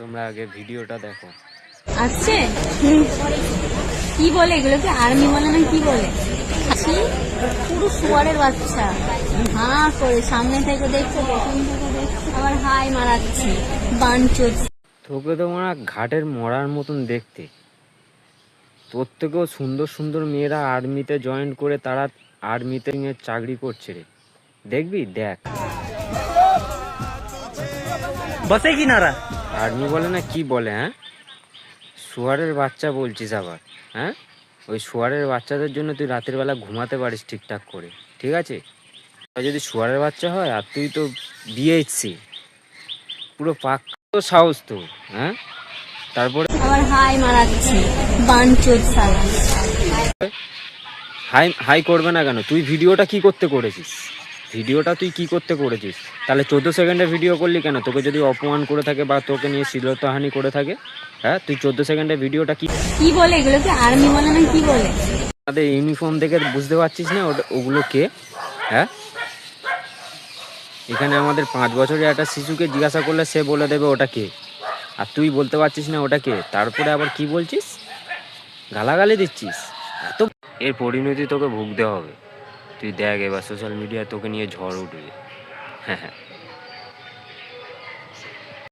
তোমরা আগে ভিডিওটা দেখো। আসছে কি বলে এগুলোকে আর্মি বলে না কি বলে? ছি, পুরো শুয়ারের বাচ্চা হ্যাঁ করে সামনে থেকে দেখছে পেছন থেকে দেখছে আবার হাই মারাচ্ছে বানচোদ। তোকে তো মনে হয় ঘাটের মরার মতন দেখতে। তোর থেকেও সুন্দর সুন্দর মেয়েরা আর্মিতে জয়েন করে তারা আর্মিতে নিয়ে চাকরি করছে রে। দেখবি দেখ। বসে কি নারা আর্মি বলে না কি বলে? হ্যাঁ, শুয়ারের বাচ্চা বলছিস আবার? হ্যাঁ, ওই শুয়ারের বাচ্চাদের জন্য তুই রাতের বেলা ঘুমাতে পারিস ঠিকঠাক করে, ঠিক আছে? আর যদি শুয়ারের বাচ্চা হয় আর তুই তো বিএইচসি, পুরো পাক্কা সাহস তো। হ্যাঁ, তারপরে আবার হাই মারাচ্ছে বানচোদ সালা। হাই হাই করবে না কেন? তুই ভিডিওটা কি করতে করেছিস? ভিডিওটা তুই কি করতে করেছিস? তাহলে 14 সেকেন্ডের ভিডিও করলি কেন? তোকে যদি অপমান করে থাকে বা তোকে নিয়ে শ্লীলতাহানি করে থাকে, হ্যাঁ, তুই 14 সেকেন্ডের ভিডিওটা কি? কি বলে এগুলোকে আর্মি বলে না কি বলে? আমাদের ইউনিফর্ম দেখে বুঝতে পারছিস না ওগুলো কে? হ্যাঁ, এখানে আমাদের 5 বছরের একটা শিশুকে জিজ্ঞাসা করলে সে বলে দেবে ওটা কে, আর তুই বলতে পারছিস না ওটা কে। তারপরে আবার কি বলছিস? গালাগালি দিচ্ছিস। এত এর পরিণতি তোকে ভুগতে হবে। তুই দেখ এবার সোশ্যাল মিডিয়ায় তোকে নিয়ে ঝড় উঠবে। হ্যাঁ হ্যাঁ।